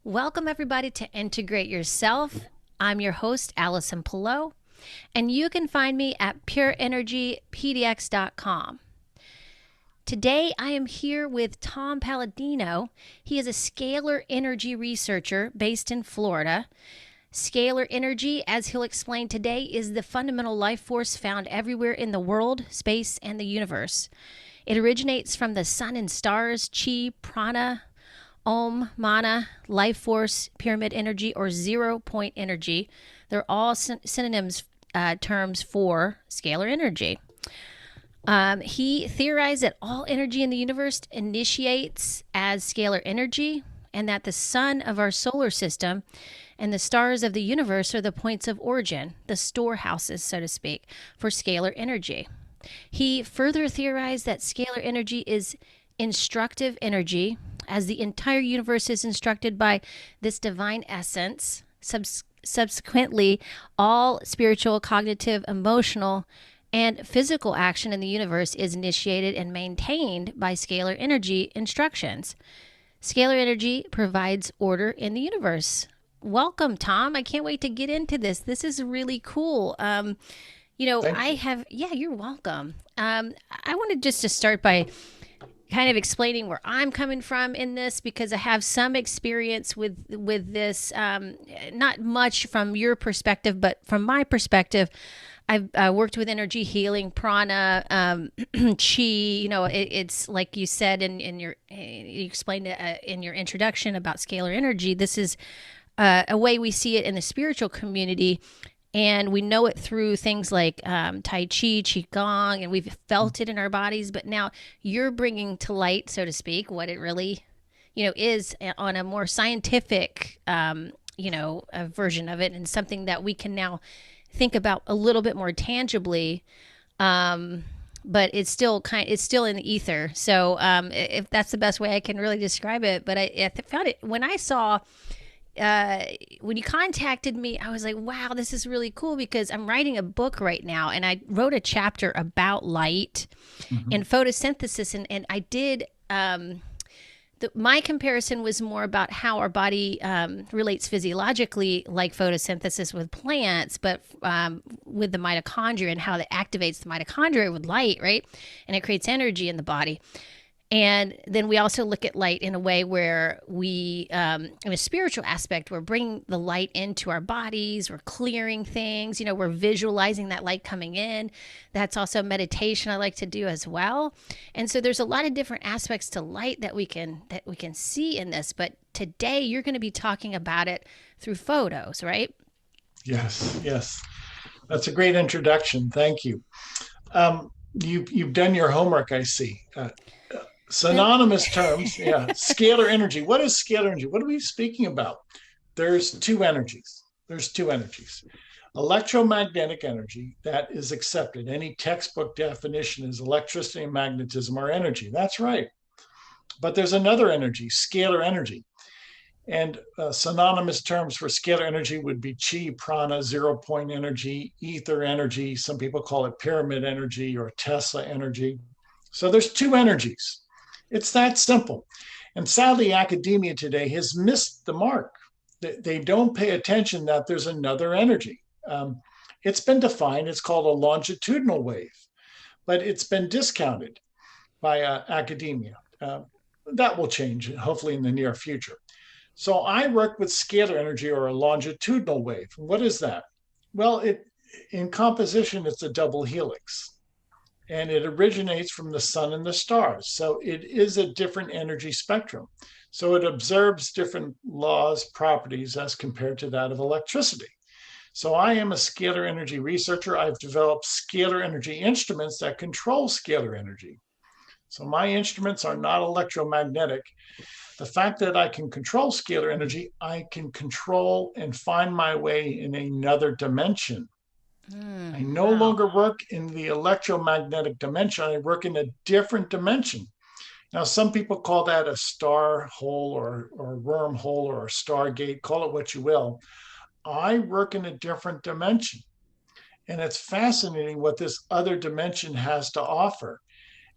Welcome, everybody, to Integrate Yourself. I'm your host, Allison Pelot, and you can find me at pureenergypdx.com. Today, I am here with Tom Paladino. He is a scalar energy researcher based in Florida. Scalar energy, as he'll explain today, is the fundamental life force found everywhere in the world, space, and the universe. It originates from the sun and stars, chi, prana, Om, mana, life force, pyramid energy, or 0-point energy. They're all synonyms terms for scalar energy. He theorized that all energy in the universe initiates as scalar energy, and that the sun of our solar system and the stars of the universe are the points of origin, the storehouses, so to speak, for scalar energy. He further theorized that scalar energy is instructive energy, as the entire universe is instructed by this divine essence. Subsequently, all spiritual, cognitive, emotional, and physical action in the universe is initiated and maintained by scalar energy instructions. Scalar energy provides order in the universe. Welcome, Tom. I can't wait to get into this. This is really cool. You're welcome. I wanted just to start by kind of explaining where I'm coming from in this, because I have some experience with this, not much from your perspective, but from my perspective. I've worked with energy healing, prana, chi. It's like you said you explained in your introduction about scalar energy. This is a way we see it in the spiritual community. And we know it through things like Tai Chi, Qigong, and we've felt it in our bodies. But now you're bringing to light, so to speak, what it really, is on a more scientific, a version of it, and something that we can now think about a little bit more tangibly. But it's still in the ether. So if that's the best way I can really describe it. But I found it when I saw. When you contacted me, I was like, wow, this is really cool, because I'm writing a book right now, and I wrote a chapter about light and photosynthesis. And I did, my comparison was more about how our body relates physiologically, like photosynthesis with plants, but with the mitochondria, and how that activates the mitochondria with light, right? And it creates energy in the body. And then we also look at light in a way where we, in a spiritual aspect, we're bringing the light into our bodies, we're clearing things, we're visualizing that light coming in. That's also meditation I like to do as well. And so there's a lot of different aspects to light that we can see in this. But today you're going to be talking about it through photos, right? Yes. That's a great introduction. Thank you. You've done your homework, I see. Synonymous terms, yeah. Scalar energy. What is scalar energy? What are we speaking about? There's two energies. Electromagnetic energy, that is accepted. Any textbook definition is electricity and magnetism are energy. That's right. But there's another energy, scalar energy. And synonymous terms for scalar energy would be chi, prana, 0-point energy, ether energy. Some people call it pyramid energy or Tesla energy. So there's two energies. It's that simple. And sadly, academia today has missed the mark. They don't pay attention that there's another energy. It's been defined, it's called a longitudinal wave, but it's been discounted by academia. That will change, hopefully, in the near future. So I work with scalar energy, or a longitudinal wave. What is that? Well, in composition, it's a double helix. And it originates from the sun and the stars. So it is a different energy spectrum. So it observes different laws, properties as compared to that of electricity. So I am a scalar energy researcher. I've developed scalar energy instruments that control scalar energy. So my instruments are not electromagnetic. The fact that I can control scalar energy, I can control and find my way in another dimension. I no longer work in the electromagnetic dimension. I work in a different dimension. Now, some people call that a star hole or wormhole or a stargate, call it what you will. I work in a different dimension. And it's fascinating what this other dimension has to offer.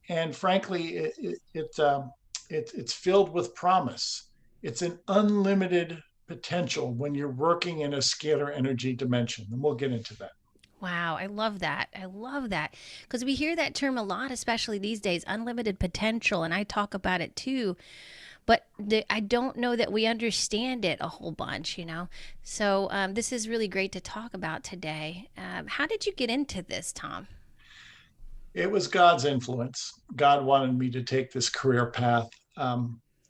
And frankly, it's filled with promise. It's an unlimited potential when you're working in a scalar energy dimension. And we'll get into that. Wow, I love that. I love that because we hear that term a lot, especially these days, unlimited potential, and I talk about it too. But I don't know that we understand it a whole bunch, you know. So this is really great to talk about today. How did you get into this, Tom? It was God's influence. God wanted me to take this career path.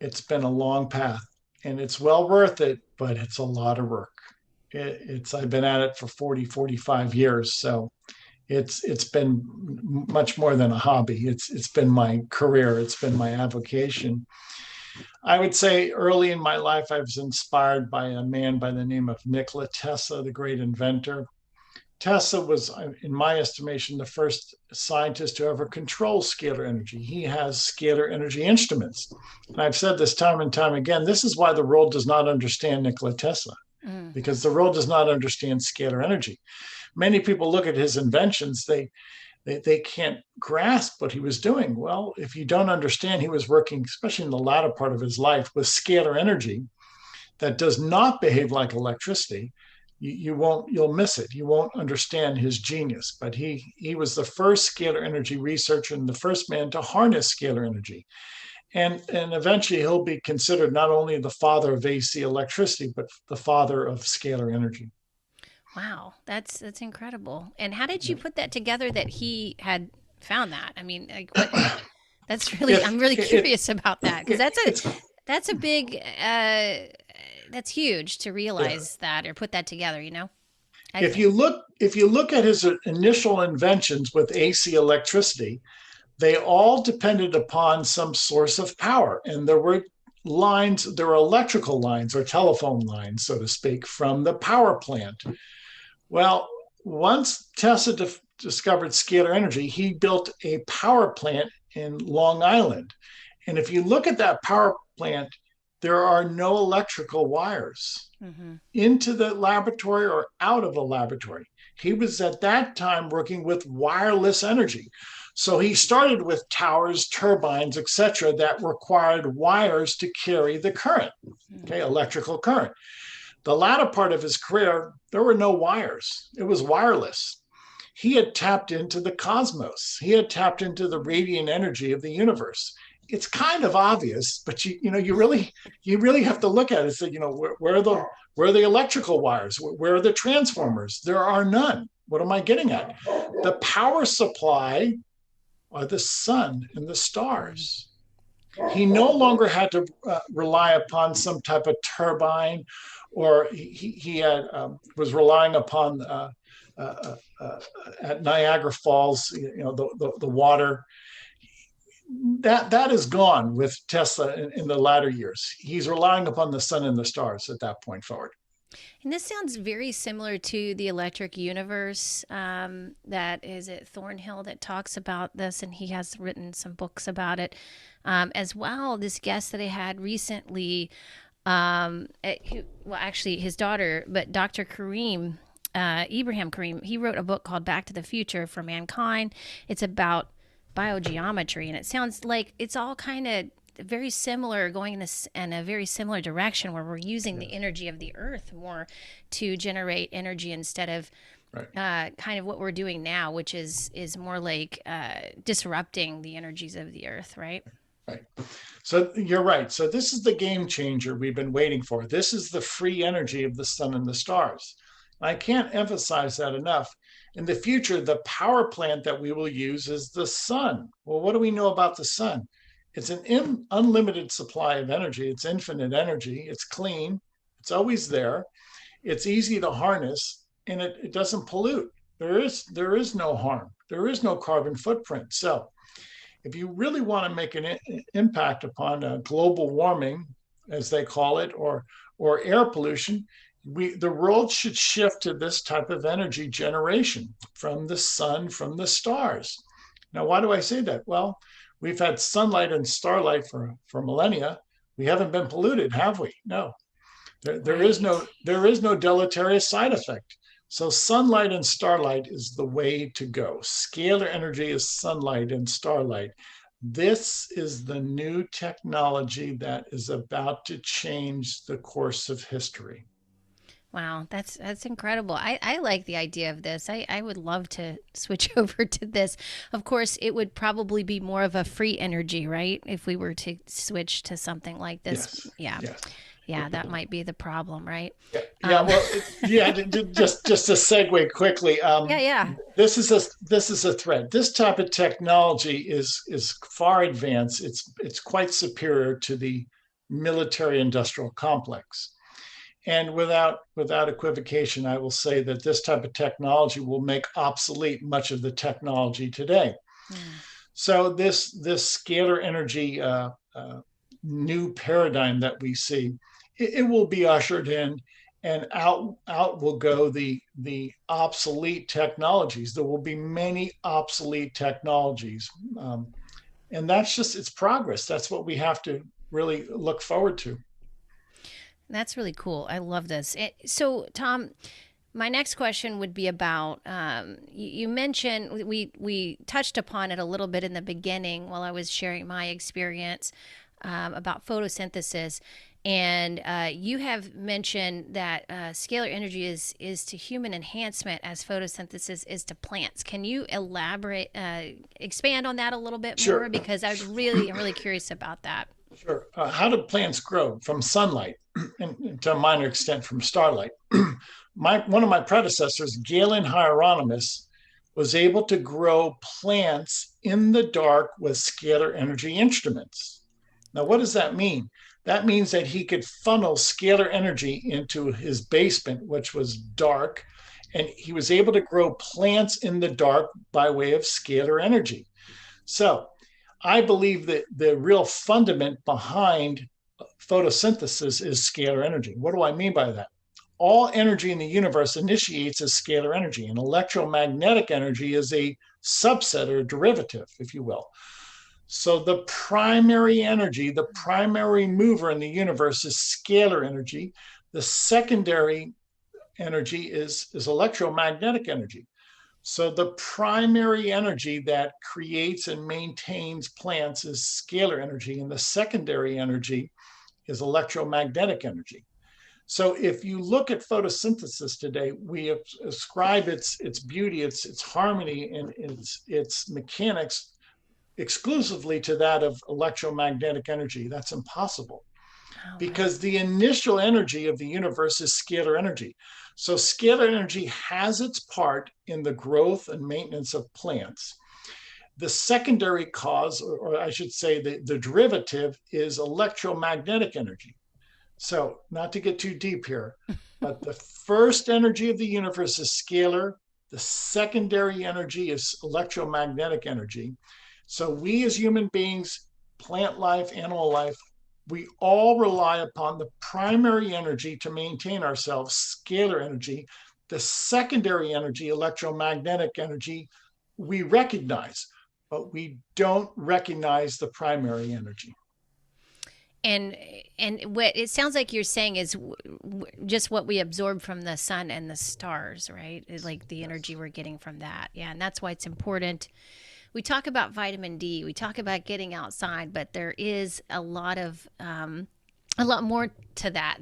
It's been a long path and it's well worth it, but it's a lot of work. I've been at it for 40, 45 years. So it's been much more than a hobby. It's been my career. It's been my avocation. I would say early in my life, I was inspired by a man by the name of Nikola Tesla, the great inventor. Tesla was, in my estimation, the first scientist to ever control scalar energy. He has scalar energy instruments. And I've said this time and time again, this is why the world does not understand Nikola Tesla, because the world does not understand scalar energy. Many people look at his inventions, they can't grasp what he was doing. Well, if you don't understand, he was working, especially in the latter part of his life, with scalar energy that does not behave like electricity. You'll miss it. You won't understand his genius. But he was the first scalar energy researcher and the first man to harness scalar energy. And eventually he'll be considered not only the father of AC electricity, but the father of scalar energy. Wow, that's incredible. And how did you put that together that he had found that? I mean, like what? That's really I'm really curious about that because that's a big that's huge to realize that or put that together. You know, if you look at his initial inventions with AC electricity, they all depended upon some source of power, and there were electrical lines or telephone lines, so to speak, from the power plant. Well, once Tesla discovered scalar energy, he built a power plant in Long Island. And if you look at that power plant, there are no electrical wires into the laboratory or out of the laboratory. He was at that time working with wireless energy. So he started with towers, turbines, etc., that required wires to carry the current, electrical current. The latter part of his career, there were no wires. It was wireless. He had tapped into the cosmos. He had tapped into the radiant energy of the universe. It's kind of obvious, but you really have to look at it and say, where are the electrical wires? Where are the transformers? There are none. What am I getting at? The power supply are the sun and the stars. He no longer had to rely upon some type of turbine, or he was relying upon at Niagara Falls, the water. That is gone with Tesla in the latter years. He's relying upon the sun and the stars at that point forward. And this sounds very similar to the electric universe that is at Thornhill that talks about this, and he has written some books about it as well. This guest that I had recently, actually his daughter, but Dr. Kareem, Ibrahim Kareem, he wrote a book called Back to the Future for Mankind. It's about biogeometry, and it sounds like it's all kind of very similar, going in a very similar direction where we're using the energy of the earth more to generate energy instead of kind of what we're doing now, which is more like disrupting the energies of the earth, right? Right. So you're right. So this is the game changer we've been waiting for. This is the free energy of the sun and the stars. I can't emphasize that enough. In the future, the power plant that we will use is the sun. Well, what do we know about the sun? It's an unlimited supply of energy. It's infinite energy. It's clean. It's always there. It's easy to harness, and it doesn't pollute. There is no harm. There is no carbon footprint. So if you really want to make an impact upon global warming, as they call it, or air pollution, the world should shift to this type of energy generation from the sun, from the stars. Now, why do I say that? Well, we've had sunlight and starlight for millennia. We haven't been polluted, have we? No. There is no deleterious side effect. So sunlight and starlight is the way to go. Scalar energy is sunlight and starlight. This is the new technology that is about to change the course of history. Wow, that's incredible. I like the idea of this. I would love to switch over to this. Of course, it would probably be more of a free energy, right? If we were to switch to something like this. Yes. Yeah. Yes. Yeah, that might be the problem, right? Yeah. Yeah. Well, just to segue quickly. Yeah, yeah. This is a threat. This type of technology is far advanced. It's quite superior to the military industrial complex. And without equivocation, I will say that this type of technology will make obsolete much of the technology today. Mm. So this scalar energy new paradigm that we see, it will be ushered in, and out will go the obsolete technologies. There will be many obsolete technologies, and that's just it's progress. That's what we have to really look forward to. That's really cool. I love this. So, Tom, my next question would be about you mentioned we touched upon it a little bit in the beginning while I was sharing my experience about photosynthesis, and you have mentioned that scalar energy is to human enhancement as photosynthesis is to plants. Can you elaborate, expand on that a little bit more? Sure. Because I'm really curious about that. Sure. How do plants grow? From sunlight, and to a minor extent from starlight. One of my predecessors, Galen Hieronymus, was able to grow plants in the dark with scalar energy instruments. Now, what does that mean? That means that he could funnel scalar energy into his basement, which was dark, and he was able to grow plants in the dark by way of scalar energy. So I believe that the real fundament behind photosynthesis is scalar energy. What do I mean by that? All energy in the universe initiates as scalar energy, and electromagnetic energy is a subset or derivative, if you will. So the primary energy, the primary mover in the universe is scalar energy. The secondary energy is electromagnetic energy. So the primary energy that creates and maintains plants is scalar energy, and the secondary energy is electromagnetic energy. So if you look at photosynthesis today, we ascribe its beauty, its harmony, and its mechanics exclusively to that of electromagnetic energy. That's impossible, Oh, wow. because the initial energy of the universe is scalar energy. So scalar energy has its part in the growth and maintenance of plants. The secondary cause, or I should say the derivative, is electromagnetic energy. So not to get too deep here, but the first energy of the universe is scalar. The secondary energy is electromagnetic energy. So we as human beings, plant life, animal life, we all rely upon the primary energy to maintain ourselves, scalar energy. The secondary energy, electromagnetic energy, we recognize, but we don't recognize the primary energy. And what it sounds like you're saying is just what we absorb from the sun and the stars, right? Like the energy we're getting from that. Yeah, and that's why it's important. We talk about vitamin D, we talk about getting outside, but there is a lot more to that.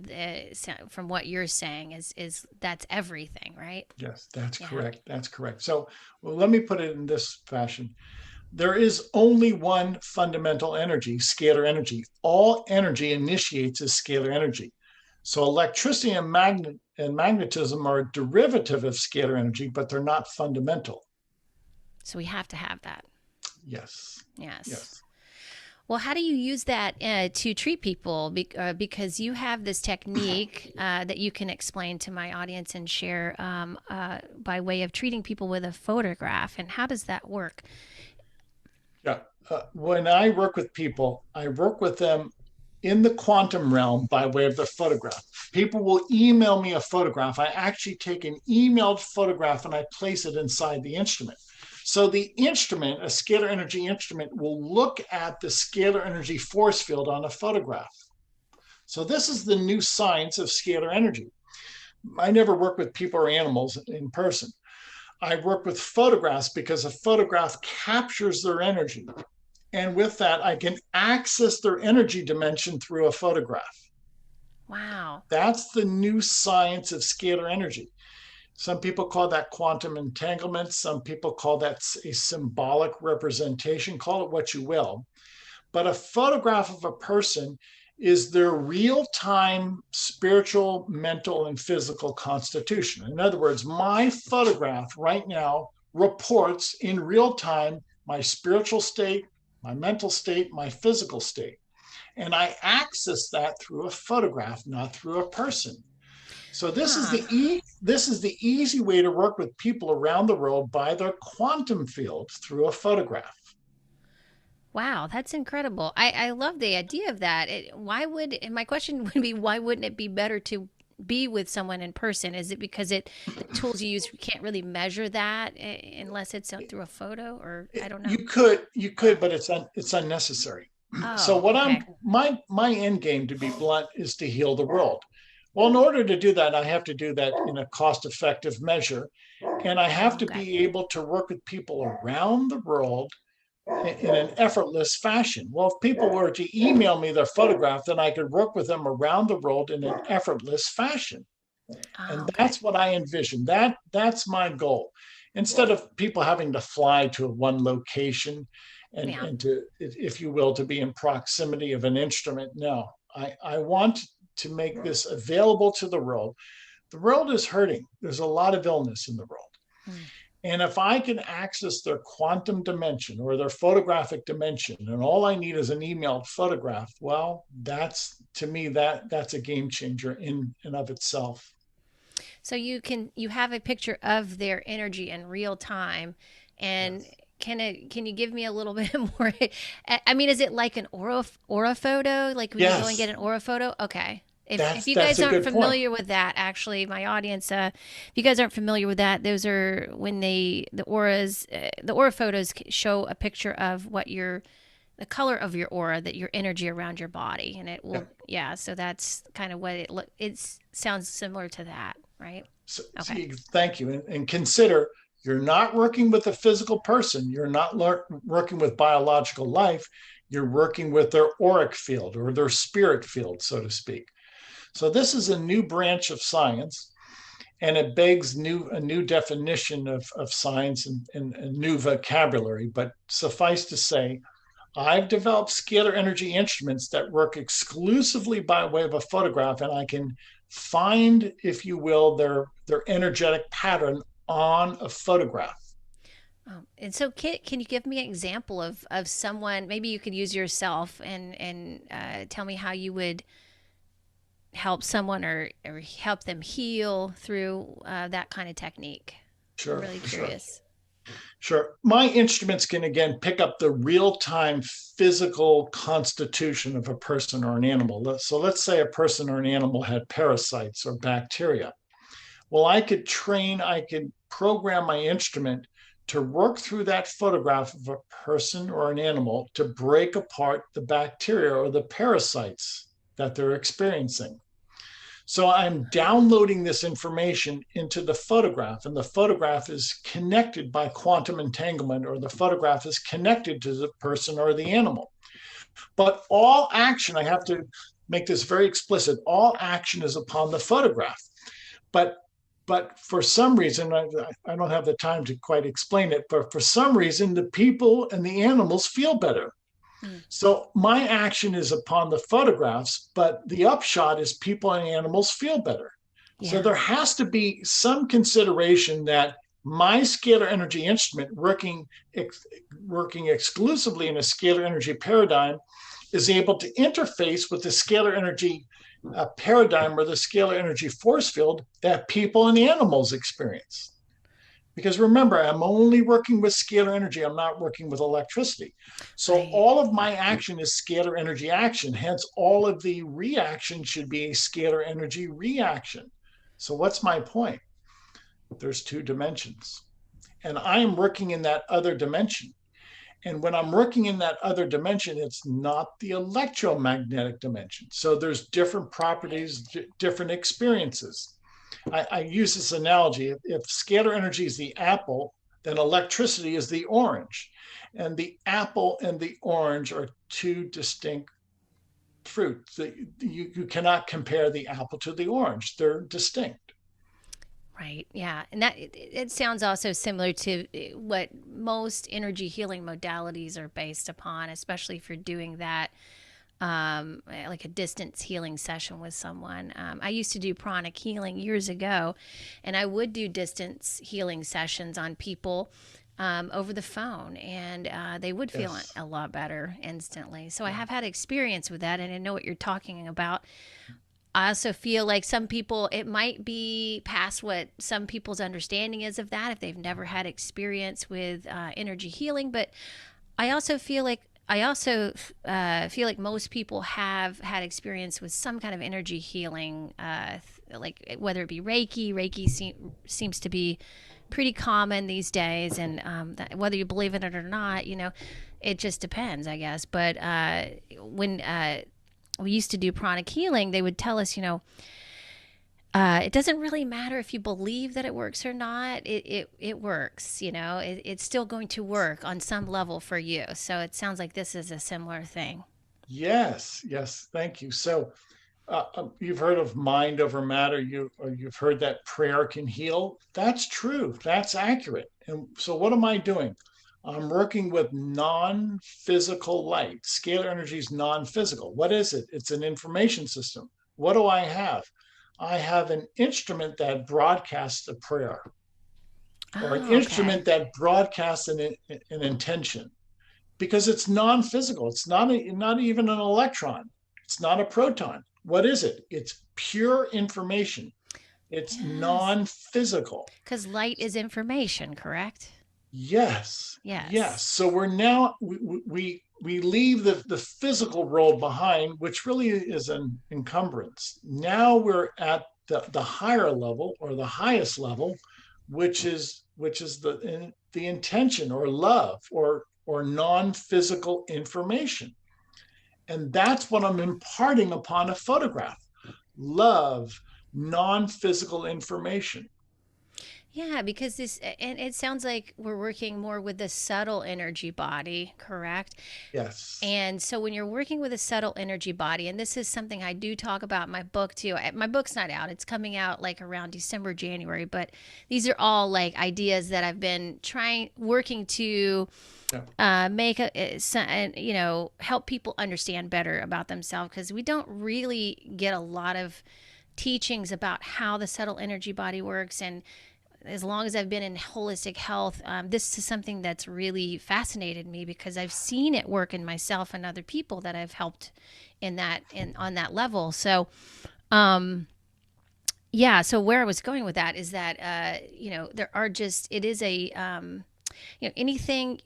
From what you're saying is that's everything, right? Yes, that's Yeah. correct. That's correct. So, well, let me put it in this fashion. There is only one fundamental energy, scalar energy. All energy initiates as scalar energy. So electricity and magnetism are a derivative of scalar energy, but they're not fundamental. So we have to have that. Yes. Yes. Yes. Well, how do you use that to treat people? Because you have this technique that you can explain to my audience and share by way of treating people with a photograph. And how does that work? Yeah. When I work with people, I work with them in the quantum realm by way of the photograph. People will email me a photograph. I actually take an emailed photograph and I place it inside the instrument. So the instrument, a scalar energy instrument, will look at the scalar energy force field on a photograph. So this is the new science of scalar energy. I never work with people or animals in person. I work with photographs because a photograph captures their energy. And with that, I can access their energy dimension through a photograph. Wow. That's the new science of scalar energy. Some people call that quantum entanglement. Some people call that a symbolic representation. Call it what you will. But a photograph of a person is their real time spiritual, mental, and physical constitution. In other words, my photograph right now reports in real time my spiritual state, my mental state, my physical state. And I access that through a photograph, not through a person. So Huh. this is the easy way to work with people around the world by their quantum field through a photograph. Wow, that's incredible. I love the idea of that. Why would, and my question would be, why wouldn't it be better to be with someone in person? Is it because the tools you use can't really measure that unless it's through a photo, or I don't know. You could, but it's unnecessary. So Oh, what I'm okay. my end game, to be blunt, is to heal the world. Well, in order to do that, I have to do that in a cost-effective measure, and I have Oh, to okay. be able to work with people around the world in an effortless fashion. Well, if people were to email me their photograph, then I could work with them around the world in an effortless fashion. Oh, And okay. that's what I envision. That's my goal. Instead of people having to fly to one location Yeah. and to, if you will, to be in proximity of an instrument. No, I want to make this available to the world. The world is hurting. There's a lot of illness in the world. Mm. And if I can access their quantum dimension or their photographic dimension, and all I need is an emailed photograph, well, that's, to me, that's a game changer in and of itself. So you have a picture of their energy in real time, and Yes. can you give me a little bit more? I mean, is it like an aura photo? Like when you go and get Yes, an aura photo? Okay. If you that's guys a aren't good point. familiar with that, actually, my audience, if you guys aren't familiar with that, those are when the aura photos show a picture of what your the color of your aura, that your energy around your body, and it Yeah. will, yeah. So that's kind of what it look. It sounds similar to that, right? So, Okay. thank you. And consider, you're not working with a physical person. You're not working with biological life. You're working with their auric field or their spirit field, so to speak. So this is a new branch of science, and it begs a new definition of science and new vocabulary. But suffice to say, I've developed scalar energy instruments that work exclusively by way of a photograph, and I can find, if you will, their energetic pattern on a photograph. And so, can you give me an example of someone? Maybe you could use yourself and tell me how you would help someone or help them heal through that kind of technique. I'm Sure, really sure, curious. sure. My instruments can again pick up the real time physical constitution of a person or an animal. So let's say a person or an animal had parasites or bacteria. Well, I could program my instrument to work through that photograph of a person or an animal to break apart the bacteria or the parasites that they're experiencing. So I'm downloading this information into the photograph, and the photograph is connected by quantum entanglement, or the photograph is connected to the person or the animal. But all action, I have to make this very explicit, all action is upon the photograph. But for some reason, I don't have the time to quite explain it, but for some reason, the people and the animals feel better. Mm, So my action is upon the photographs, but the upshot is people and animals feel better. So yeah. there has to be some consideration that my scalar energy instrument working exclusively in a scalar energy paradigm is able to interface with the scalar energy paradigm or the scalar energy force field that people and animals experience. Because remember, I'm only working with scalar energy. I'm not working with electricity. So Right. all of my action is scalar energy action. Hence, all of the reaction should be a scalar energy reaction. So what's my point? There's two dimensions. And I am working in that other dimension. And when I'm working in that other dimension, it's not the electromagnetic dimension. So there's different properties, different experiences. I use this analogy. If scalar energy is the apple, then electricity is the orange. And the apple and the orange are two distinct fruits. You cannot compare the apple to the orange. They're distinct. Right. Yeah. And that it sounds also similar to what most energy healing modalities are based upon, especially if you're doing that, like a distance healing session with someone. I used to do pranic healing years ago, and I would do distance healing sessions on people over the phone, and they would feel Yes. a lot better instantly. So I Yeah. have had experience with that, and I know what you're talking about. I also feel like some people, it might be past what some people's understanding is of that if they've never had experience with energy healing. But I also feel like most people have had experience with some kind of energy healing, like whether it be Reiki. Seems to be pretty common these days, and whether you believe in it or not, it just depends, I guess. But when we used to do pranic healing, they would tell us, it doesn't really matter if you believe that it works or not. It works, it's still going to work on some level for you. So it sounds like this is a similar thing. Yes. Yes. Thank you. So you've heard of mind over matter. You've heard that prayer can heal. That's true. That's accurate. And so, what am I doing? I'm working with non-physical light. Scalar energy is non-physical. What is it? It's an information system. What do I have? I have an instrument that broadcasts a prayer, or an Oh, okay. instrument that broadcasts an intention, because it's non-physical. It's not even an electron. It's not a proton. What is it? It's pure information. It's Yes. non-physical. Because light is information, correct? Yes, yes. Yes. So we're now we leave the physical world behind, which really is an encumbrance. Now we're at the higher level, or the highest level, which is the intention, or love, or non-physical information. And that's what I'm imparting upon a photograph. Love, non-physical information. Yeah, because and it sounds like we're working more with the subtle energy body, correct? Yes. And so when you're working with a subtle energy body, and this is something I do talk about in my book too. My book's not out. It's coming out like around December, January, but these are all like ideas that I've been working to Yeah. help people understand better about themselves, because we don't really get a lot of teachings about how the subtle energy body works. And as long as I've been in holistic health, this is something that's really fascinated me, because I've seen it work in myself and other people that I've helped on that level. So, yeah. So where I was going with that is that there are just it is a anything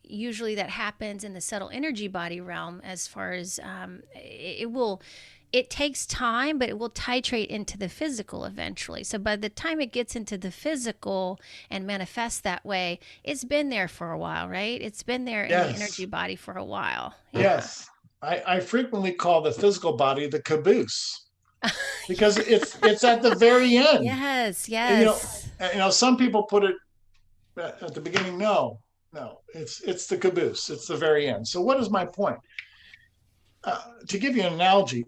usually that happens in the subtle energy body realm, as far as it takes time, but it will titrate into the physical eventually. So by the time it gets into the physical and manifests that way, it's been there for a while, right? It's been there in the Yes. energy body for a while. Yeah. Yes. I frequently call the physical body the caboose, because it's at the very end. Yes, And, yes. some people put it at the beginning. No, no, it's the caboose. It's the very end. So what is my point? To give you an analogy,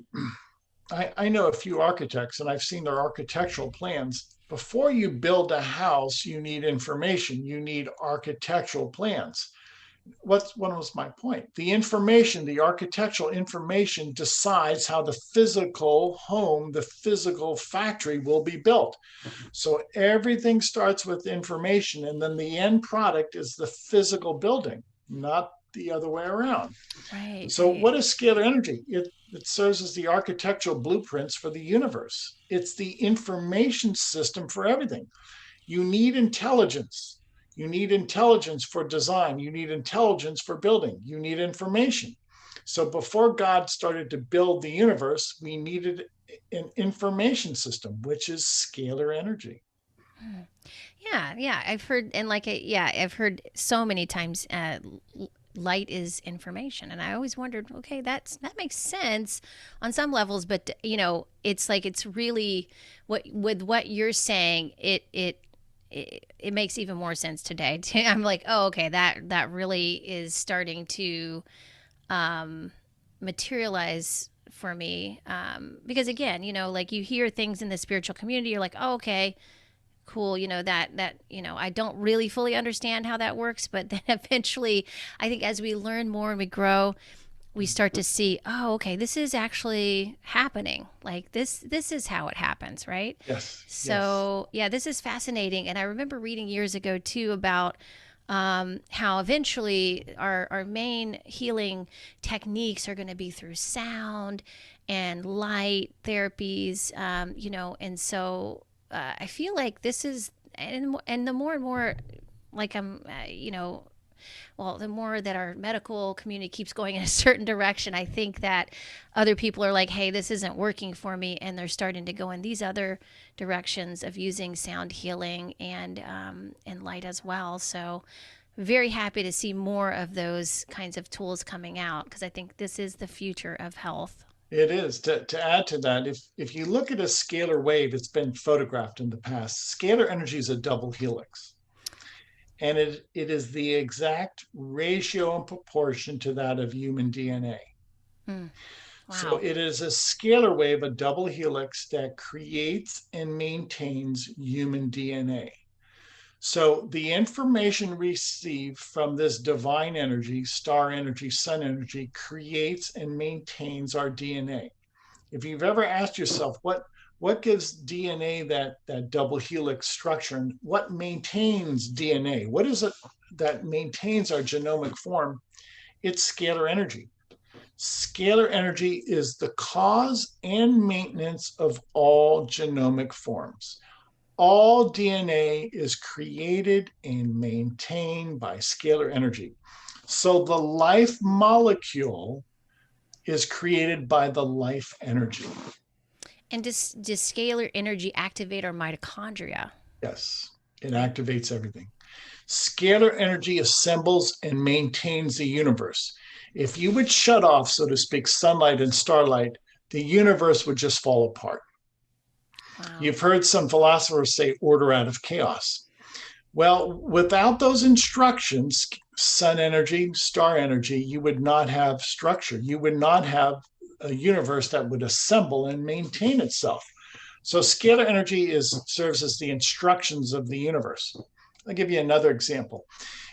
I know a few architects, and I've seen their architectural plans. Before you build a house, you need information. You need architectural plans. What was my point? The information, the architectural information, decides how the physical home, the physical factory will be built. So everything starts with information, and then the end product is the physical building, not the other way around. Right, So right. what is scalar energy? It serves as the architectural blueprints for the universe. It's the information system for everything. You need intelligence. You need intelligence for design. You need intelligence for building. You need information. So before God started to build the universe, we needed an information system, which is scalar energy. Yeah, yeah. I've heard, and like, yeah, I've heard so many times. light is information. And I always wondered, okay, that makes sense on some levels, but it's like it's really what with what you're saying, it makes even more sense today. I'm like, oh, okay, that really is starting to materialize for me. Because again, like you hear things in the spiritual community, you're like, oh, okay, cool, that I don't really fully understand how that works, but then eventually I think as we learn more and we grow, we start to see, oh, okay, this is actually happening. Like this is how it happens, right? Yes, yes. So yeah, this is fascinating. And I remember reading years ago too about how eventually our main healing techniques are going to be through sound and light therapies, and so I feel like this is, and the more and more, like the more that our medical community keeps going in a certain direction, I think that other people are like, hey, this isn't working for me. And they're starting to go in these other directions of using sound healing and light as well. So, very happy to see more of those kinds of tools coming out because I think this is the future of health. It is. To add to that, if you look at a scalar wave, it's been photographed in the past. Scalar energy is a double helix, and it is the exact ratio and proportion to that of human DNA. Mm, So wow. it is a scalar wave, a double helix that creates and maintains human DNA. So the information received from this divine energy, star energy, sun energy, creates and maintains our DNA. If you've ever asked yourself what gives DNA that double helix structure and what maintains DNA, what is it that maintains our genomic form? It's scalar energy. Scalar energy is the cause and maintenance of all genomic forms. All DNA is created and maintained by scalar energy. So the life molecule is created by the life energy. And does scalar energy activate our mitochondria? Yes, it Okay. activates everything. Scalar energy assembles and maintains the universe. If you would shut off, so to speak, sunlight and starlight, the universe would just fall apart. Wow. You've heard some philosophers say order out of chaos. Well, without those instructions, sun energy, star energy, you would not have structure. You would not have a universe that would assemble and maintain itself. So scalar energy serves as the instructions of the universe. I'll give you another example.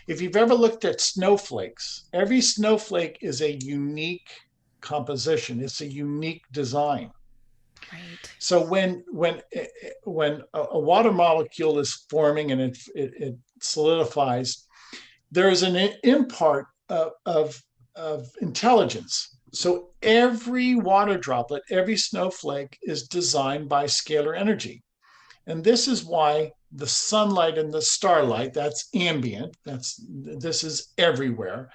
If you've ever looked at snowflakes, every snowflake is a unique composition. It's a unique design. Right. So when a water molecule is forming and it solidifies, there is an impart of intelligence. So every water droplet, every snowflake is designed by scalar energy. And this is why the sunlight and the starlight, that's ambient, this is everywhere,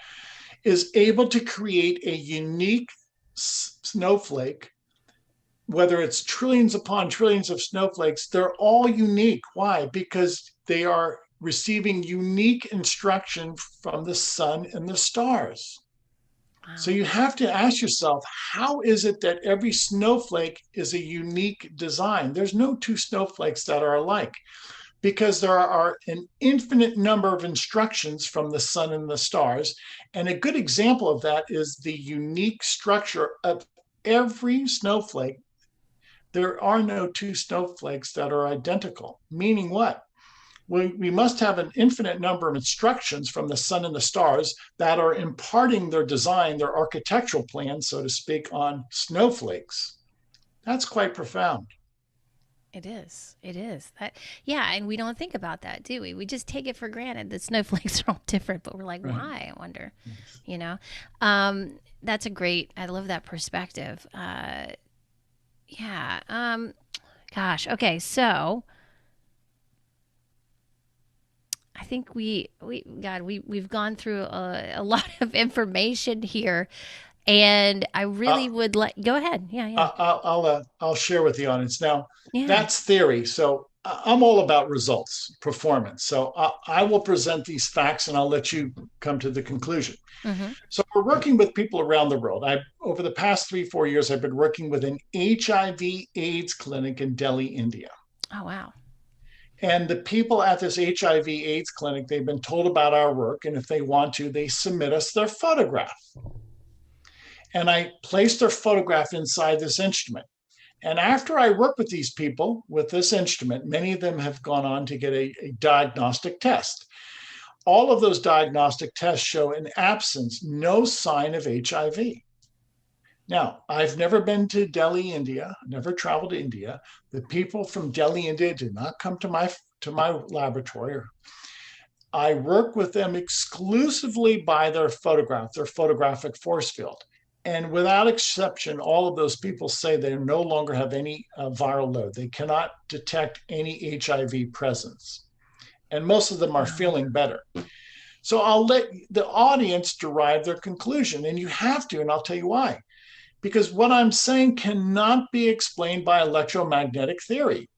is able to create a unique snowflake. Whether it's trillions upon trillions of snowflakes, they're all unique. Why? Because they are receiving unique instruction from the sun and the stars. So Wow. you have to ask yourself, how is it that every snowflake is a unique design? There's no two snowflakes that are alike because there are an infinite number of instructions from the sun and the stars. And a good example of that is the unique structure of every snowflake. There are no two snowflakes that are identical, meaning what? We must have an infinite number of instructions from the sun and the stars that are imparting their design, their architectural plan, so to speak, on snowflakes. That's quite profound. It is. It is. Yeah, and we don't think about that, do we? We just take it for granted that snowflakes are all different, but we're like, Right. why? I wonder. Yes. You know, that's a great. I love that perspective. Yeah. Gosh. Okay. So I think we've gone through a lot of information here, and I Uh, really would like. Go ahead. Yeah. Yeah. I'll share with the audience now. Yeah. That's theory. So I'm all about results, performance. So I will present these facts and I'll let you come to the conclusion. Mm-hmm. So we're working with people around the world. Over the past 3-4 years, I've been working with an HIV/AIDS clinic in Delhi, India. Oh, wow. And the people at this HIV/AIDS clinic, they've been told about our work. And if they want to, they submit us their photograph. And I place their photograph inside this instrument. And after I work with these people with this instrument, many of them have gone on to get a diagnostic test. All of those diagnostic tests show an absence, no sign of HIV. Now, I've never been to Delhi, India, never traveled to India. The people from Delhi, India did not come to my laboratory. I work with them exclusively by their photograph, their photographic force field. And without exception, all of those people say they no longer have any viral load. They cannot detect any HIV presence. And most of them are feeling better. So I'll let the audience derive their conclusion. And you have to, and I'll tell you why. Because what I'm saying cannot be explained by electromagnetic theory.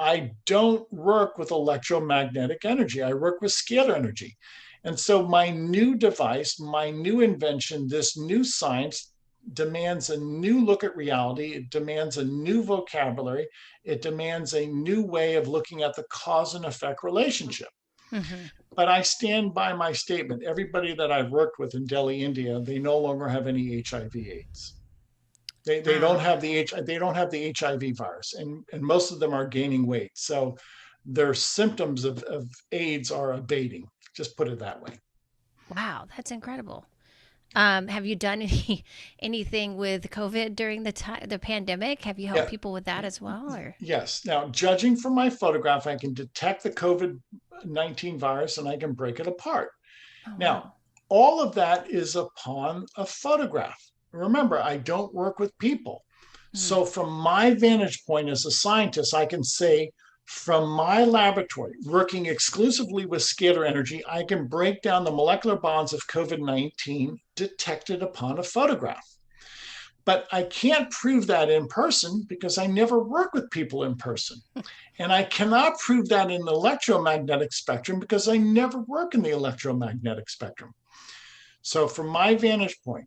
I don't work with electromagnetic energy. I work with scalar energy. And so my new device, my new invention, this new science demands a new look at reality. It demands a new vocabulary. It demands a new way of looking at the cause and effect relationship. Mm-hmm. But I stand by my statement. Everybody that I've worked with in Delhi, India, they no longer have any HIV/AIDS. They don't have the HIV virus, and most of them are gaining weight. So their symptoms of AIDS are abating. Just put it that way. Wow, that's incredible. Have you done anything with COVID during the pandemic? Have you helped people with that as well? Or? Yes. Now, judging from my photograph, I can detect the COVID-19 virus and I can break it apart. Oh, now, wow. All of that is upon a photograph. Remember, I don't work with people. Mm-hmm. So from my vantage point as a scientist, I can say from my laboratory, working exclusively with scalar energy, I can break down the molecular bonds of COVID-19 detected upon a photograph. But I can't prove that in person because I never work with people in person. And I cannot prove that in the electromagnetic spectrum because I never work in the electromagnetic spectrum. So from my vantage point,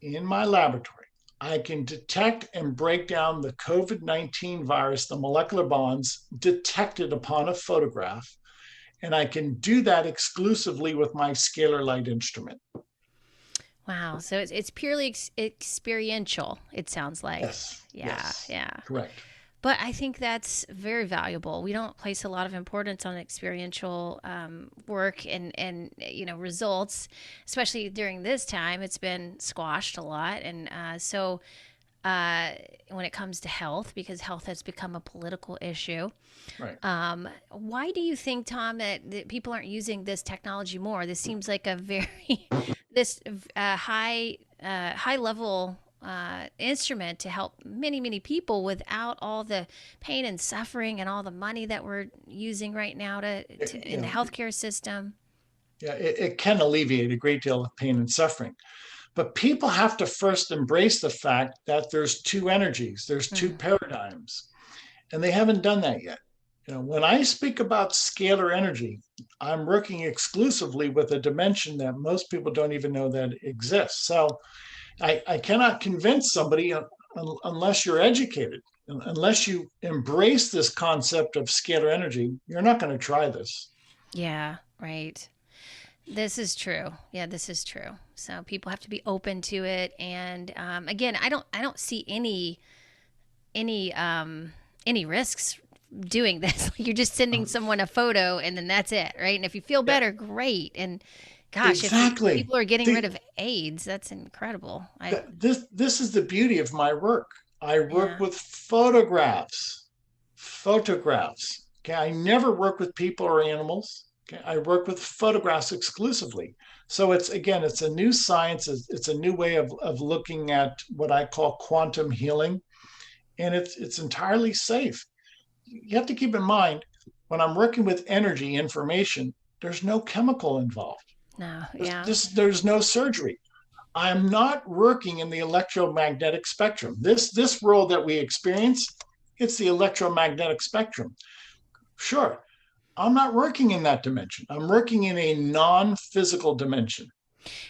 in my laboratory, I can detect and break down the COVID-19 virus, the molecular bonds detected upon a photograph, and I can do that exclusively with my scalar light instrument. Wow. So it's purely experiential, it sounds like. Yes. Yeah. Yes. Yeah. Correct. But I think that's very valuable. We don't place a lot of importance on experiential work and results, especially during this time. It's been squashed a lot, and so when it comes to health, because health has become a political issue. Right. Why do you think, Tom, that people aren't using this technology more? This seems like a very high level instrument to help many people without all the pain and suffering and all the money that we're using right now in the healthcare system. Yeah, it can alleviate a great deal of pain and suffering. But people have to first embrace the fact that there's two energies, there's two paradigms, and they haven't done that yet. When I speak about scalar energy, I'm working exclusively with a dimension that most people don't even know that exists. So I cannot convince somebody unless you're educated, unless you embrace this concept of scalar energy, you're not going to try this. Yeah, right. This is true. Yeah, this is true. So people have to be open to it. And again, I don't see any risks doing this. You're just sending someone a photo and then that's it, right? And if you feel better, great. And gosh, exactly. If people are getting rid of AIDS, that's incredible. This is the beauty of my work. I work with photographs. Okay, I never work with people or animals. Okay, I work with photographs exclusively. So it's a new science. It's a new way of looking at what I call quantum healing, and it's entirely safe. You have to keep in mind when I'm working with energy information, there's no chemical involved. No, yeah. There's no surgery. I'm not working in the electromagnetic spectrum. This world that we experience, it's the electromagnetic spectrum. Sure. I'm not working in that dimension. I'm working in a non-physical dimension.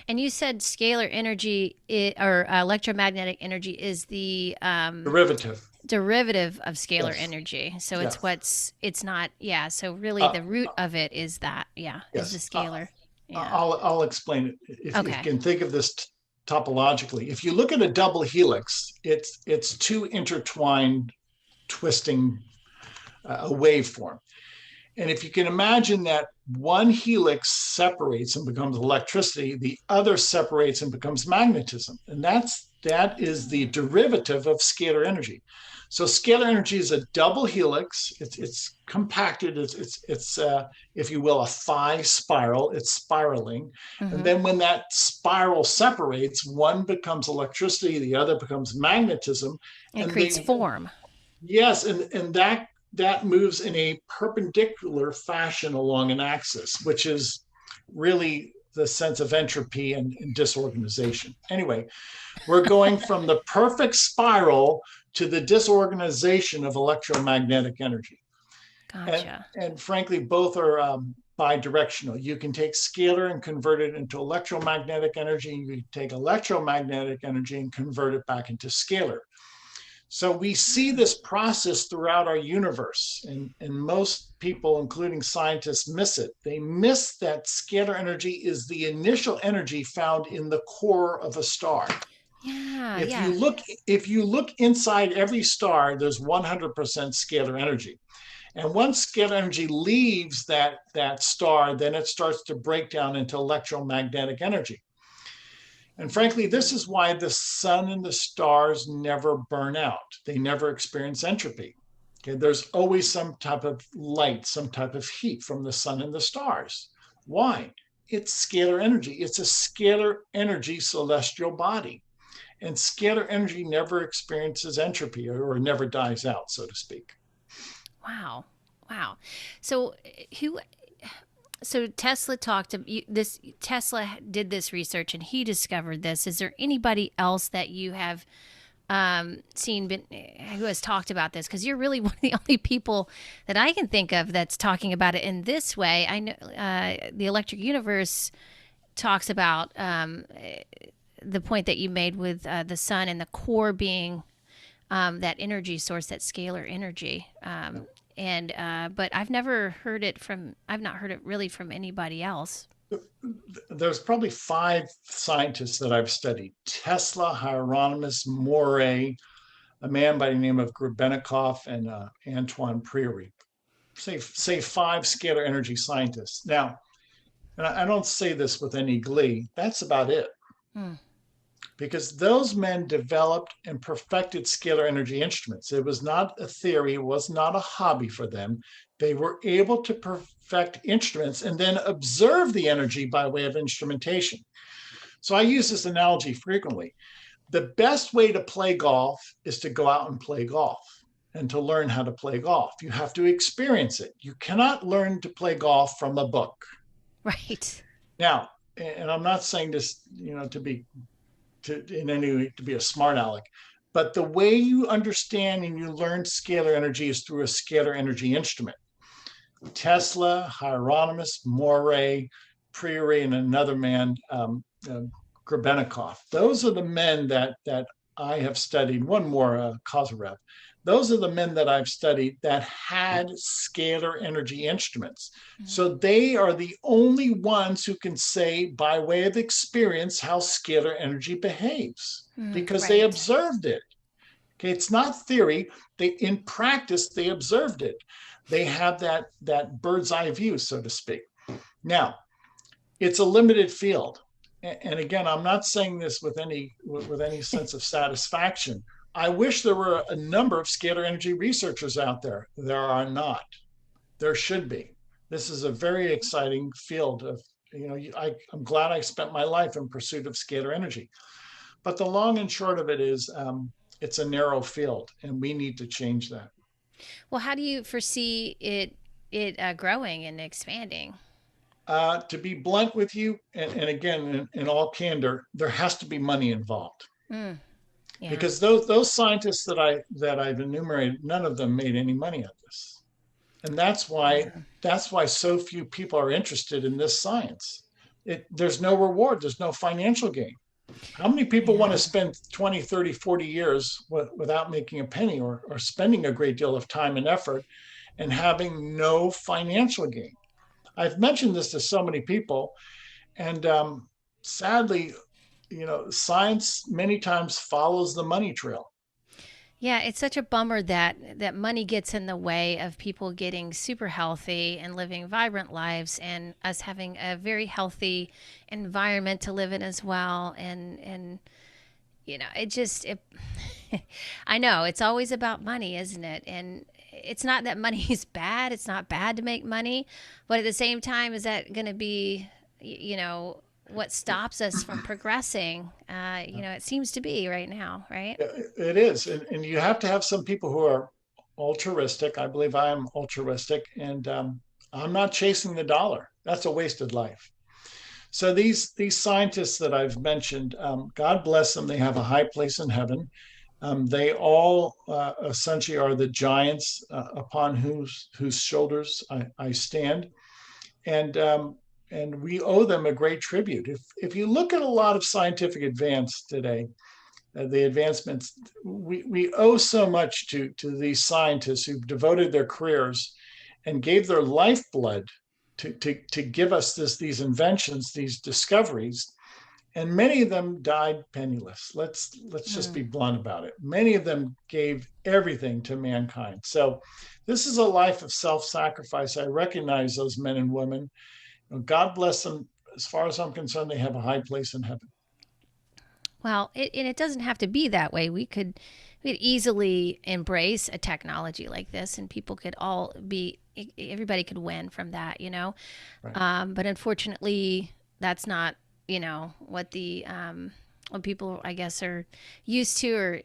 And you said scalar energy or electromagnetic energy is the Derivative. derivative of scalar Yes. energy. So it's Yes. it's not, yeah. So really Uh, the root of it is that, yeah, is the yes. scalar. Yeah. I'll explain it. If you Okay. can think of this topologically, if you look at a double helix, it's two intertwined, twisting a waveform. And if you can imagine that one helix separates and becomes electricity, the other separates and becomes magnetism. And that is the derivative of scalar energy. So scalar energy is a double helix. It's compacted. It's if you will, a phi spiral. It's spiraling, and Mm-hmm. then when that spiral separates, one becomes electricity, the other becomes magnetism, It and creates they form. yes, and that moves in a perpendicular fashion along an axis, which is really the sense of entropy and disorganization. Anyway, we're going from the perfect spiral to the disorganization of electromagnetic energy. Gotcha. And frankly, both are bidirectional. You can take scalar and convert it into electromagnetic energy, and you can take electromagnetic energy and convert it back into scalar. So we see this process throughout our universe, and most people, including scientists, miss it. They miss that scalar energy is the initial energy found in the core of a star. Yeah. If Yeah. you look, if you look inside every star, there's 100% scalar energy. And once scalar energy leaves that star, then it starts to break down into electromagnetic energy. And frankly, this is why the sun and the stars never burn out. They never experience entropy. Okay, there's always some type of light, some type of heat from the sun and the stars. Why? It's scalar energy. It's a scalar energy celestial body. And scalar energy never experiences entropy or never dies out, so to speak. Wow. Wow. So who so Tesla talked to this Tesla did this research and he discovered this. Is there anybody else that you have seen who has talked about this? Because you're really one of the only people that I can think of that's talking about it in this way. I know the Electric Universe talks about the point that you made with the sun and the core being that energy source, that scalar energy. And but I've not heard it really from anybody else. There's probably five scientists that I've studied: Tesla, Hieronymus, Moray, a man by the name of Grebennikov, and Antoine Priory. Say five scalar energy scientists. Now, and I don't say this with any glee, that's about it. Hmm. Because those men developed and perfected scalar energy instruments. It was not a theory, it was not a hobby for them. They were able to perfect instruments and then observe the energy by way of instrumentation. So I use this analogy frequently. The best way to play golf is to go out and play golf and to learn how to play golf. You have to experience it. You cannot learn to play golf from a book. Right. Now, and I'm not saying this, to be in any way to be a smart aleck, but the way you understand and you learn scalar energy is through a scalar energy instrument. Tesla, Hieronymus, Moray, Priory, and another man, Grebennikov. Those are the men that I have studied. One more, Kozyrev. Those are the men that I've studied that had scalar energy instruments. So they are the only ones who can say by way of experience how scalar energy behaves because they Right. observed it. Okay, it's not theory. In practice, they observed it. They have that bird's eye view, so to speak. Now, it's a limited field. And again, I'm not saying this with any sense of satisfaction. I wish there were a number of scalar energy researchers out there. There are not. There should be. This is a very exciting field of, I'm glad I spent my life in pursuit of scalar energy. But the long and short of it is it's a narrow field, and we need to change that. Well, how do you foresee it growing and expanding? To be blunt with you, and again, in all candor, there has to be money involved. Mm, yeah. Because those scientists that I've enumerated, none of them made any money on this. And that's why so few people are interested in this science. There's no reward, there's no financial gain. How many people want to Yeah. spend 20, 30, 40 years without making a penny, or spending a great deal of time and effort and having no financial gain? I've mentioned this to so many people, and sadly, science many times follows the money trail. Yeah, it's such a bummer that money gets in the way of people getting super healthy and living vibrant lives, and us having a very healthy environment to live in as well. And it I know it's always about money, isn't it? And it's not that money is bad. It's not bad to make money, but at the same time, is that going to be, what stops us from progressing? It seems to be right now, right? It is. And you have to have some people who are altruistic. I believe I am altruistic, and I'm not chasing the dollar. That's a wasted life. So these scientists that I've mentioned, God bless them. They have a high place in heaven. They all essentially are the giants upon whose shoulders I stand, and and we owe them a great tribute. If you look at a lot of scientific advance today, the advancements, we owe so much to these scientists who've devoted their careers and gave their lifeblood to give us these inventions, these discoveries. And many of them died penniless. Let's just be Mm. blunt about it. Many of them gave everything to mankind. So this is a life of self-sacrifice. I recognize those men and women. God bless them. As far as I'm concerned, they have a high place in heaven. Well, and it doesn't have to be that way. We could easily embrace a technology like this, and people could all be everybody could win from that, Right. But unfortunately, that's not what people, I guess, are used to, or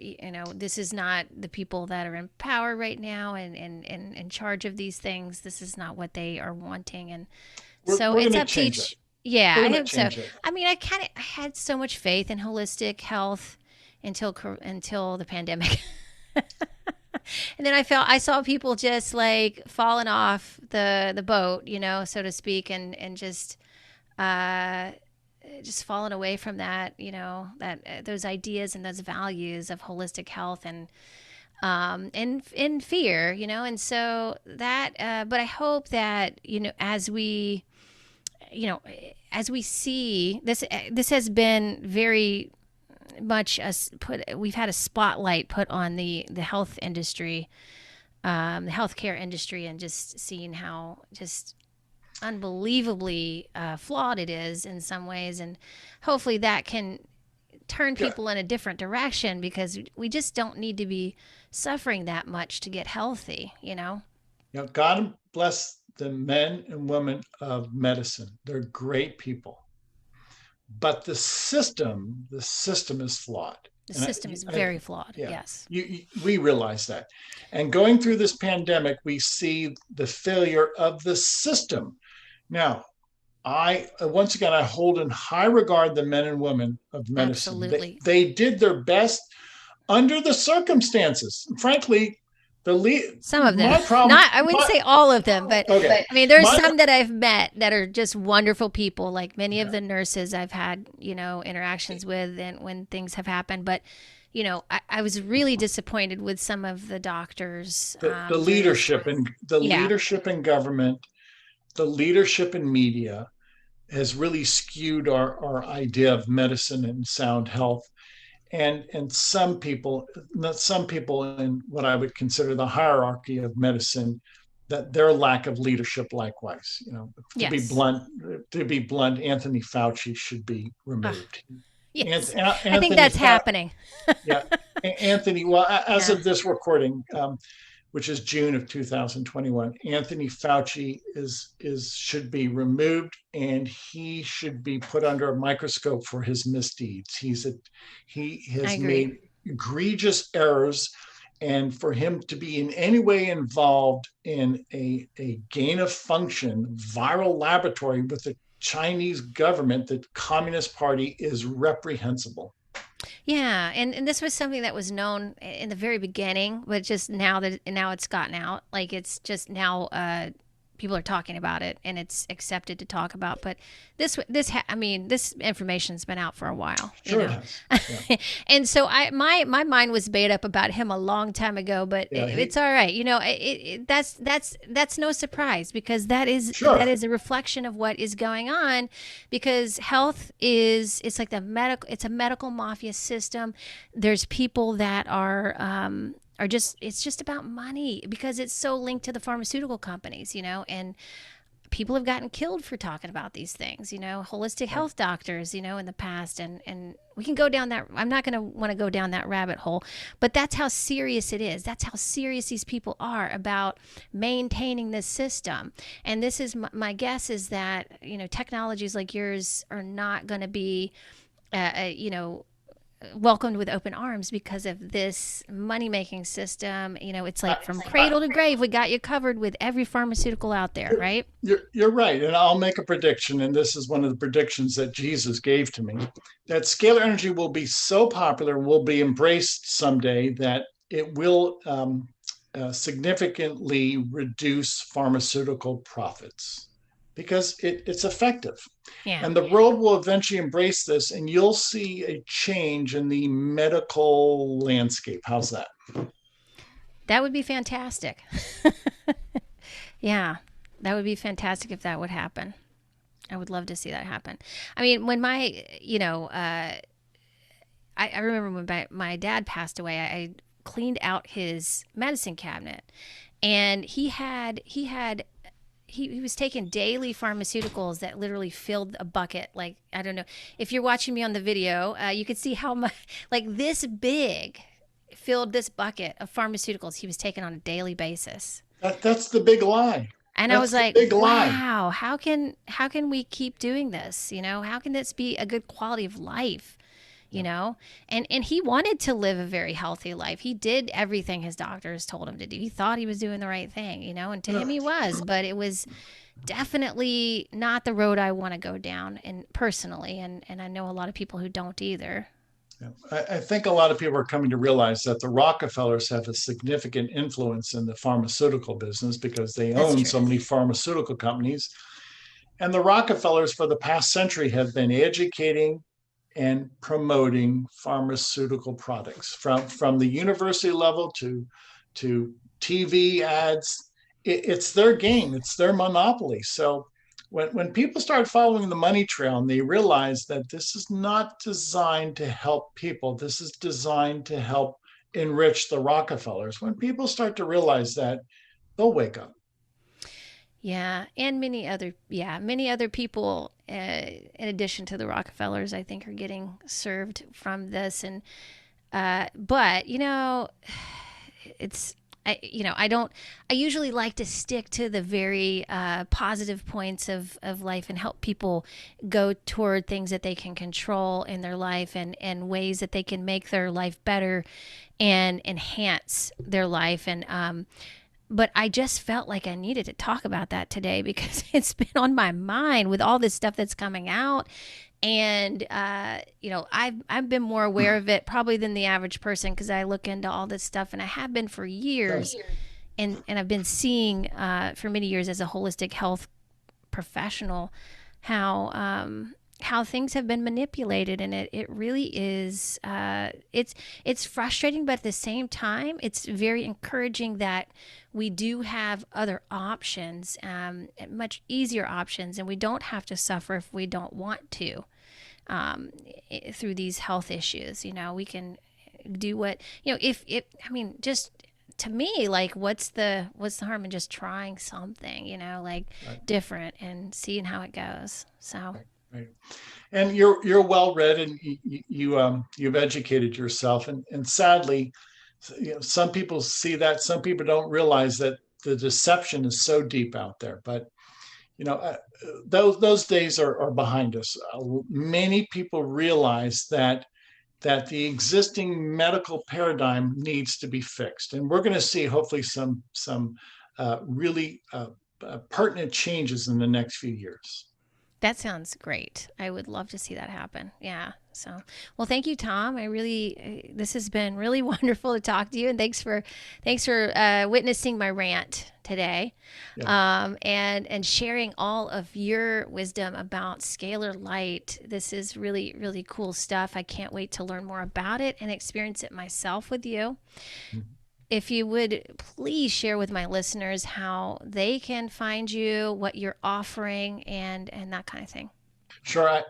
this is not the people that are in power right now and in charge of these things. This is not what they are wanting, and so We're going it's to up to change it. each. Yeah, We're I going to hope so. change it. I mean, I had so much faith in holistic health until the pandemic. And then I saw people just like falling off the boat, so to speak, and uh just falling away from that, that those ideas and those values of holistic health, and in fear, and so that but I hope that, you know, as we see this has been very much we've had a spotlight put on the health industry, the healthcare industry, and just seeing how just unbelievably flawed it is in some ways, and hopefully that can turn Yeah. people in a different direction, because we just don't need to be suffering that much to get healthy. God bless the men and women of medicine. They're great people, but the system is flawed. The And system is very flawed. yeah, Yes. we realize that. And going through this pandemic, we see the failure of the system. Now, I once again I hold in high regard the men and women of medicine. Absolutely. They did their best under the circumstances. Frankly, Some of them. my problem. Not, I wouldn't say all of them, but Okay, I mean, there's my some that I've met that are just wonderful people, like many of the nurses I've had, interactions with, and when things have happened. But, I was really disappointed with some of the doctors the during this leadership time. and the Yeah. leadership in government, the leadership in media has really skewed our idea of medicine and sound health. And some people in what I would consider the hierarchy of medicine, that their lack of leadership likewise. To be Yes. blunt, Anthony Fauci should be Ugh, removed. yes. I think Anthony that's Fauci, happening. yeah, Anthony. Well, as Yeah. of this recording, which is June of 2021, Anthony Fauci is should be removed, and he should be put under a microscope for his misdeeds. He I has agree. made egregious errors, and for him to be in any way involved in a gain of function viral laboratory with the Chinese government, the Communist Party, is reprehensible. Yeah, and this was something that was known in the very beginning, but just now it's gotten out. Like it's just now people are talking about it and it's accepted to talk about. But I mean, this information's been out for a while, you Sure it know. has. Yeah. And so my mind was made up about him a long time ago, but Yeah. it's all right. You know, that's no surprise because that Sure. is a reflection of what is going on because health is it's like it's a medical mafia system. There's people that are just it's just about money because it's so linked to the pharmaceutical companies, you know, and people have gotten killed for talking about these things, you know, holistic Right. health doctors, you know, in the past. And we can go down that. I'm not going to want to go down that rabbit hole, but that's how serious it is. That's how serious these people are about maintaining this system. And this is my guess is that, you know, technologies like yours are not going to be, you know, welcomed with open arms because of this money making system. You know, it's I, like from I, cradle to grave, we got you covered with every pharmaceutical out there, right? you're right. And I'll make a prediction. And this is one of the predictions that Jesus gave to me, that scalar energy will be so popular, will be embraced someday that it will significantly reduce pharmaceutical profits because it's effective. Yeah. And the world will eventually embrace this, and you'll see a change in the medical landscape. How's that? That would be fantastic. Yeah. That would be fantastic if that would happen. I would love to see that happen. I mean, when my, you know, I remember when my dad passed away, I cleaned out his medicine cabinet and he was taking daily pharmaceuticals that literally filled a bucket. Like, I don't know if you're watching me on the video, you could see how much, like this big, filled this bucket of pharmaceuticals he was taking on a daily basis. That's the big lie. And I was That's the like, big lie. wow, how can we keep doing this? You know, how can this be a good quality of life? You Yeah. know, and he wanted to live a very healthy life. He did everything his doctors told him to do. He thought he was doing the right thing, you know, and to Yeah. him he was, but it was definitely not the road I want to go down and personally, and I know a lot of people who don't either. Yeah. I think a lot of people are coming to realize that the Rockefellers have a significant influence in the pharmaceutical business because they That's own true. so many pharmaceutical companies. And the Rockefellers for the past century have been educating and promoting pharmaceutical products from the university level to TV ads. It's their game, it's their monopoly. So when people start following the money trail and they realize that this is not designed to help people, this is designed to help enrich the Rockefellers. When people start to realize that, they'll wake up. Yeah, and many other people, in addition to the Rockefellers, I think are getting served from this. And but you know, it's you know I don't I usually like to stick to the very positive points of life and help people go toward things that they can control in their life and ways that they can make their life better and enhance their life. And but I just felt like I needed to talk about that today because it's been on my mind with all this stuff that's coming out. And you know, I've been more aware of it probably than the average person because I look into all this stuff, and I have been for Sure. years. And I've been seeing for many years as a holistic health professional how things have been manipulated, and it really is it's frustrating, but at the same time it's very encouraging that we do have other options, much easier options, and we don't have to suffer if we don't want to, through these health issues. You know, we can do what, you know, if I mean, just to me, like what's the harm in just trying something, you know, like Right. different and seeing how it goes. So Right. And you're well read, and you've educated yourself, and sadly, some people see that, some people don't realize that the deception is so deep out there. But those days are behind us. Many people realize that the existing medical paradigm needs to be fixed, and we're going to see hopefully some really pertinent changes in the next few years. That sounds great. I would love to see that happen. Yeah. So, well, thank you, Tom. This has been really wonderful to talk to you, and thanks for witnessing my rant today, Yeah. and sharing all of your wisdom about scalar light. This is really, really cool stuff. I can't wait to learn more about it and experience it myself with you. If you would please share with my listeners how they can find you, what you're offering, and that kind of thing. Sure.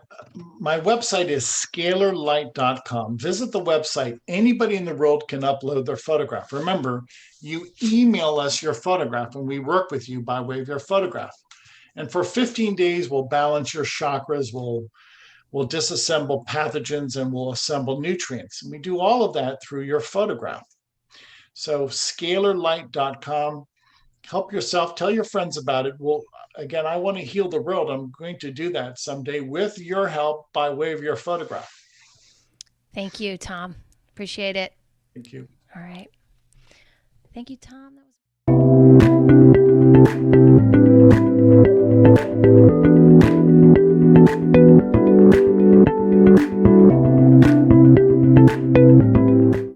My website is scalarlight.com. Visit the website. Anybody in the world can upload their photograph. Remember, you email us your photograph and we work with you by way of your photograph. And for 15 days, we'll balance your chakras, we'll disassemble pathogens, and we'll assemble nutrients. And we do all of that through your photograph. So scalarlight.com. Help yourself, tell your friends about it. Again, I want to heal the world. I'm going to do that someday with your help by way of your photograph. Thank you, Tom. Appreciate it. Thank you. All right. Thank you, Tom. That was